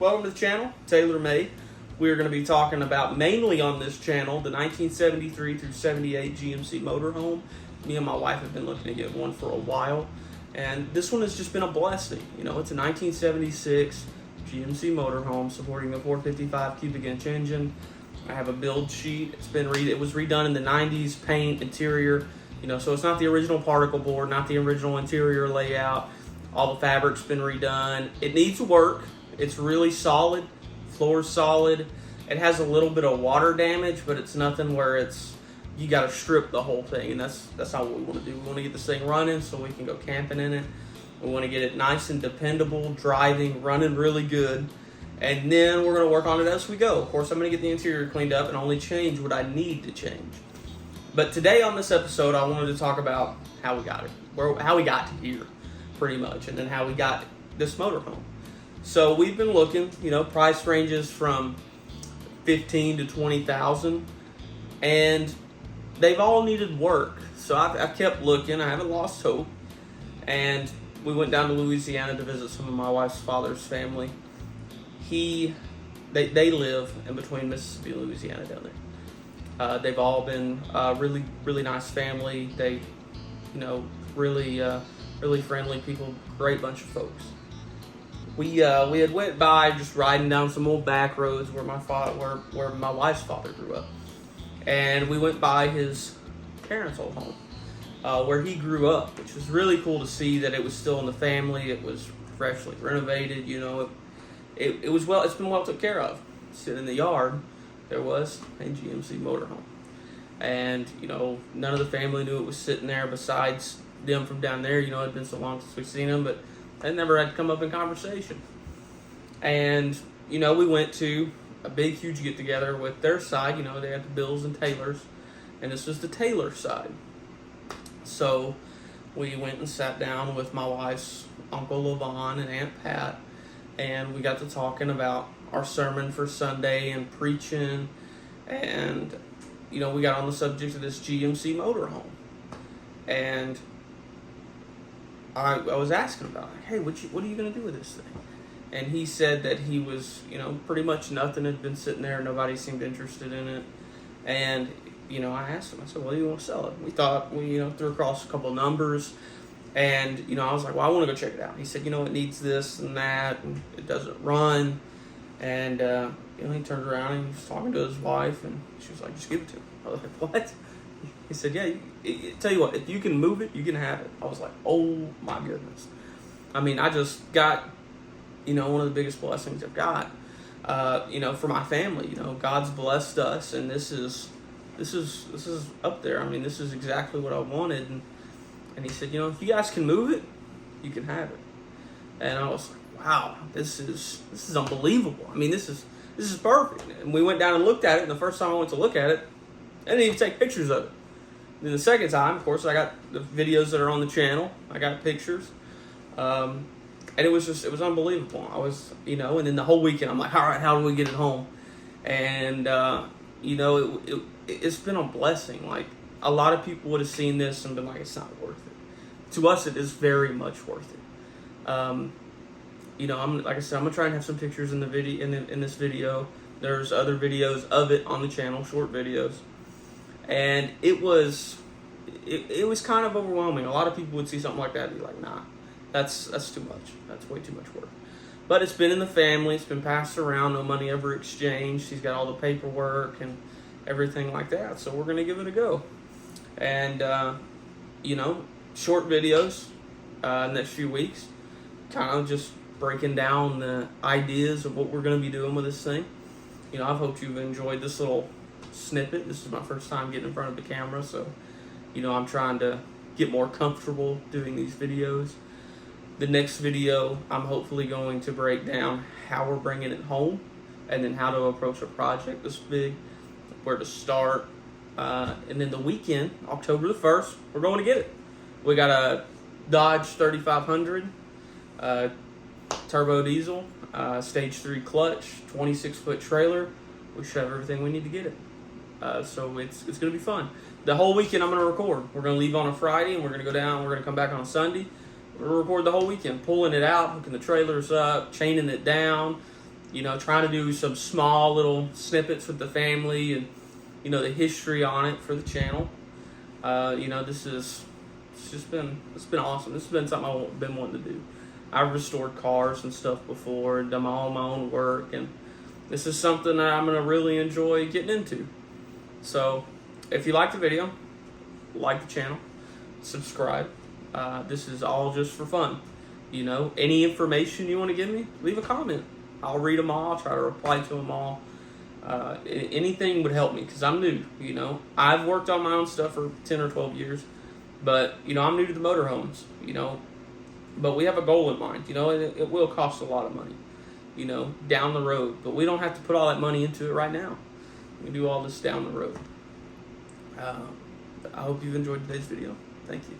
Welcome to the channel, Taylor Made. We are going to be talking about, mainly on this channel, the 1973 through 78 GMC Motorhome. Me and my wife have been looking to get one for a while, and this one has just been a blessing. You know, it's a 1976 GMC Motorhome supporting the 455 cubic inch engine. I have a build sheet. It was redone in the 90s, paint, interior. You know, so it's not the original particle board, not the original interior layout. All the fabric's been redone. It needs work. It's really solid. Floor's solid. It has a little bit of water damage, but it's nothing where you got to strip the whole thing, and that's not what we want to do. We want to get this thing running so we can go camping in it. We want to get it nice and dependable, driving, running really good, and then we're going to work on it as we go. Of course, I'm going to get the interior cleaned up and only change what I need to change. But today on this episode, I wanted to talk about how we got it, how we got to here, pretty much, and then how we got this motorhome. So we've been looking, you know, price ranges from $15,000 to $20,000, and they've all needed work. So I kept looking. I haven't lost hope, and we went down to Louisiana to visit some of my wife's father's family. They live in between Mississippi and Louisiana down there. They've all been really, really nice family. They, you know, really friendly people. Great bunch of folks. We had went by just riding down some old back roads where my wife's father grew up, and we went by his parents' old home where he grew up, which was really cool to see that it was still in the family. It was freshly renovated. You know, it's been well took care of. Sitting in the yard, there was a GMC Motorhome, and you know, none of the family knew it was sitting there besides them from down there. You know, it'd been so long since we've seen them, but they never had to come up in conversation. And, you know, we went to a big, huge get-together with their side. You know, they had the Bills and Taylors, and this was the Taylor side. So we went and sat down with my wife's Uncle LaVon and Aunt Pat, and we got to talking about our sermon for Sunday and preaching, and, you know, we got on the subject of this GMC Motorhome. And I was asking about it, like, hey, what are you going to do with this thing? And he said that he was, you know, pretty much nothing had been sitting there. Nobody seemed interested in it. And, you know, I asked him, I said, well, do you want to sell it? We threw across a couple of numbers. And, you know, I was like, well, I want to go check it out. He said, you know, it needs this and that, and it doesn't run. And, you know, he turned around and he was talking to his wife, and she was like, just give it to him. I was like, what? He said, yeah, tell you what, if you can move it, you can have it. I was like, oh my goodness. I mean, I just got, you know, one of the biggest blessings I've got, you know, for my family. You know, God's blessed us, and this is up there. I mean, this is exactly what I wanted. And he said, you know, if you guys can move it, you can have it. And I was like, wow, this is unbelievable. I mean, this is perfect. And we went down and looked at it, and the first time I went to look at it, I didn't even take pictures of it. Then the second time, of course, I got the videos that are on the channel. I got pictures. And it was unbelievable. I was, you know, and then the whole weekend, I'm like, all right, how do we get it home? And, you know, it's been a blessing. Like, a lot of people would have seen this and been like, it's not worth it. To us, it is very much worth it. You know, like I said, I'm going to try and have some pictures in the video, in this video. There's other videos of it on the channel, short videos. And it was kind of overwhelming. A lot of people would see something like that and be like, nah, that's too much. That's way too much work. But it's been in the family. It's been passed around. No money ever exchanged. He's got all the paperwork and everything like that. So we're going to give it a go. And, you know, short videos next few weeks. Kind of just breaking down the ideas of what we're going to be doing with this thing. You know, I hope you've enjoyed this little snippet. This is my first time getting in front of the camera, so, you know, I'm trying to get more comfortable doing these videos. The next video, I'm hopefully going to break down how we're bringing it home, and then how to approach a project this big, where to start, and then the weekend, October the 1st, we're going to get it. We got a Dodge 3500 turbo diesel, stage 3 clutch, 26-foot trailer. We should have everything we need to get it. So it's going to be fun. The whole weekend I'm going to record. We're going to leave on a Friday, and we're going to go down. We're going to come back on a Sunday. We're going to record the whole weekend, pulling it out, hooking the trailers up, chaining it down, You know, trying to do some small little snippets with the family and, you know, the history on it for the channel. You know, it's been awesome. This has been something I've been wanting to do. I've restored cars and stuff before and done all my own work, and this is something that I'm gonna really enjoy getting into. So, if you like the video, like the channel, subscribe. This is all just for fun. You know, any information you want to give me, leave a comment. I'll read them all. I'll try to reply to them all. Anything would help me because I'm new. You know, I've worked on my own stuff for 10 or 12 years, but you know, I'm new to the motorhomes. You know, but we have a goal in mind. You know, it will cost a lot of money. You know, down the road, but we don't have to put all that money into it right now. We can do all this down the road. I hope you've enjoyed today's video. Thank you.